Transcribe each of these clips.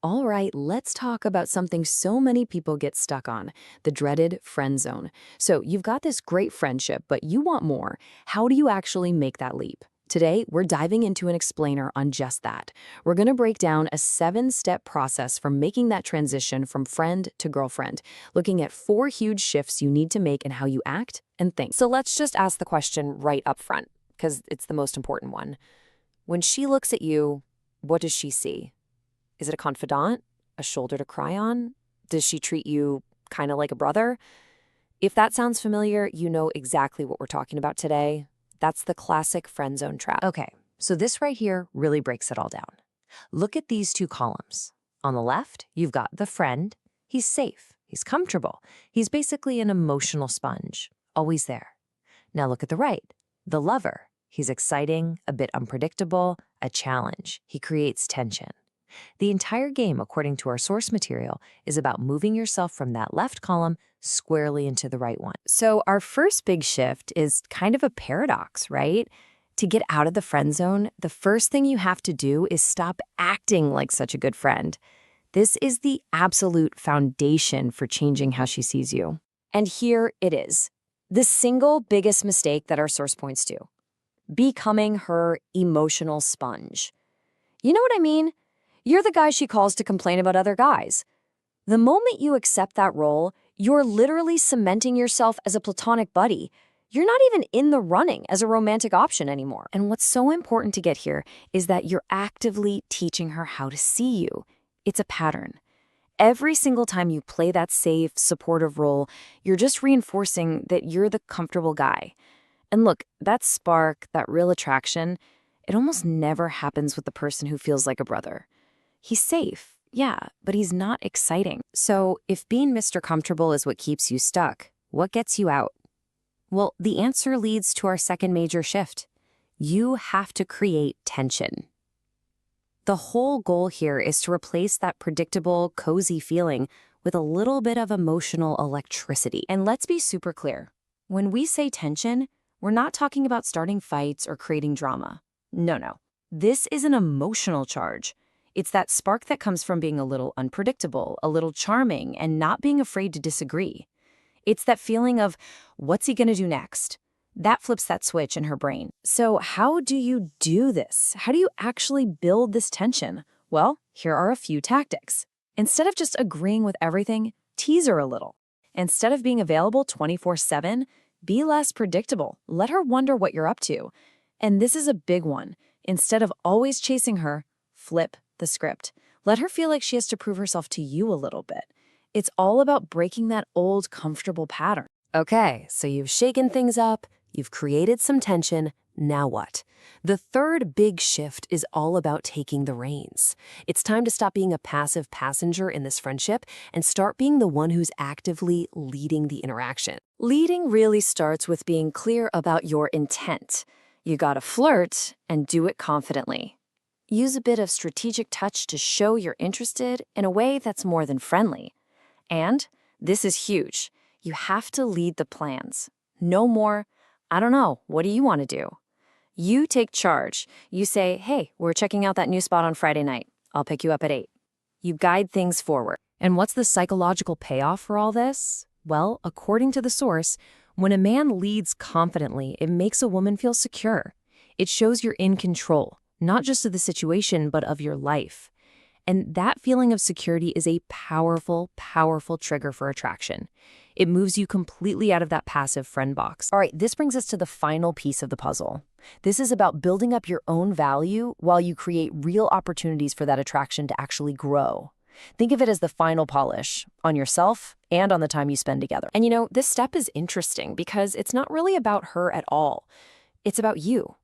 All right, let's talk about something so many people get stuck on, the dreaded friend zone. So, you've got this great friendship, but you want more. How do you actually make that leap? Today, we're diving into an explainer on just that. We're going to break down a 7-step process for making that transition from friend to girlfriend, looking at 4 huge shifts you need to make in how you act and think. So let's just ask the question right up front, because it's the most important one. When she looks at you, what does she see? Is it a confidant? A shoulder to cry on? Does she treat you kind of like a brother? If that sounds familiar, you know exactly what we're talking about today. That's the classic friend zone trap. Okay, so this right here really breaks it all down. Look at these 2 columns. On the left, you've got the friend. He's safe. He's comfortable. He's basically an emotional sponge, always there. Now look at the right, the lover. He's exciting, a bit unpredictable, a challenge. He creates tension. The entire game, according to our source material, is about moving yourself from that left column squarely into the right one. So, our first big shift is kind of a paradox, right? To get out of the friend zone, the first thing you have to do is stop acting like such a good friend. This is the absolute foundation for changing how she sees you. And here it is, the single biggest mistake that our source points to: becoming her emotional sponge. You know what I mean? You're the guy she calls to complain about other guys. The moment you accept that role, you're literally cementing yourself as a platonic buddy. You're not even in the running as a romantic option anymore. And what's so important to get here is that you're actively teaching her how to see you. It's a pattern. Every single time you play that safe, supportive role, you're just reinforcing that you're the comfortable guy. And look, that spark, that real attraction, it almost never happens with the person who feels like a brother. He's safe, yeah, but he's not exciting. So if being Mr. Comfortable is what keeps you stuck, what gets you out? Well, the answer leads to our second major shift. You have to create tension. The whole goal here is to replace that predictable, cozy feeling with a little bit of emotional electricity. And let's be super clear. When we say tension, we're not talking about starting fights or creating drama. No. This is an emotional charge. It's that spark that comes from being a little unpredictable, a little charming, and not being afraid to disagree. It's that feeling of, what's he gonna do next? That flips that switch in her brain. So how do you do this? How do you actually build this tension? Well, here are a few tactics. Instead of just agreeing with everything, tease her a little. Instead of being available 24/7, be less predictable. Let her wonder what you're up to. And this is a big one. Instead of always chasing her, flip the script. Let her feel like she has to prove herself to you a little bit. It's all about breaking that old, comfortable pattern. Okay, so you've shaken things up, you've created some tension, now what? The third big shift is all about taking the reins. It's time to stop being a passive passenger in this friendship and start being the one who's actively leading the interaction. Leading really starts with being clear about your intent. You gotta flirt and do it confidently. Use a bit of strategic touch to show you're interested in a way that's more than friendly. And this is huge. You have to lead the plans. No more, I don't know, what do you want to do? You take charge. You say, hey, we're checking out that new spot on Friday night. I'll pick you up at 8. You guide things forward. And what's the psychological payoff for all this? Well, according to the source, when a man leads confidently, it makes a woman feel secure. It shows you're in control, not just of the situation, but of your life. And that feeling of security is a powerful, powerful trigger for attraction. It moves you completely out of that passive friend box. All right, this brings us to the final piece of the puzzle. This is about building up your own value while you create real opportunities for that attraction to actually grow. Think of it as the final polish on yourself and on the time you spend together. And you know, this step is interesting because it's not really about her at all. It's about you.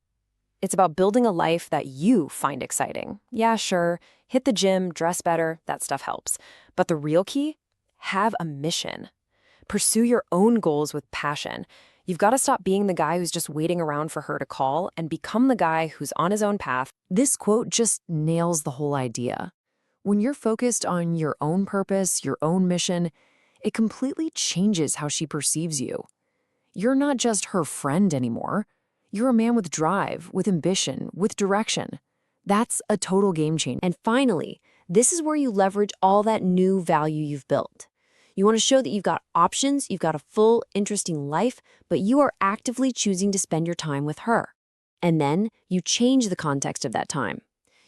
It's about building a life that you find exciting. Yeah, sure, hit the gym, dress better, that stuff helps. But the real key? Have a mission. Pursue your own goals with passion. You've got to stop being the guy who's just waiting around for her to call and become the guy who's on his own path. This quote just nails the whole idea. When you're focused on your own purpose, your own mission, it completely changes how she perceives you. You're not just her friend anymore. You're a man with drive, with ambition, with direction. That's a total game changer. And finally, This is where you leverage all that new value you've built. You want to show that you've got options, you've got a full, interesting life, but you are actively choosing to spend your time with her. And then you change the context of that time.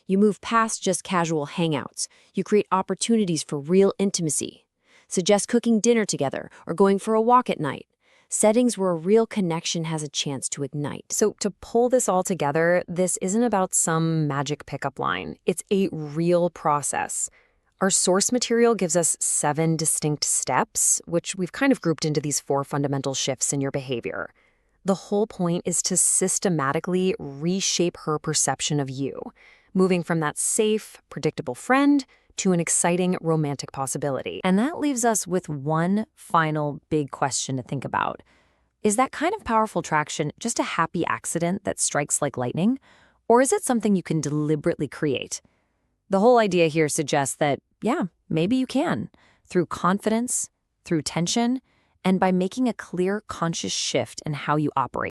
You move past just casual hangouts. You create opportunities for real intimacy. Suggest cooking dinner together or going for a walk at night. Settings where a real connection has a chance to ignite. So to pull this all together, this isn't about some magic pickup line. It's a real process. Our source material gives us 7 distinct steps, which we've kind of grouped into these 4 fundamental shifts in your behavior. The whole point is to systematically reshape her perception of you, moving from that safe, predictable friend to an exciting romantic possibility. And that leaves us with one final big question to think about. Is that kind of powerful traction just a happy accident that strikes like lightning? Or is it something you can deliberately create? The whole idea here suggests that, yeah, maybe you can, through confidence, through tension, and by making a clear, conscious shift in how you operate.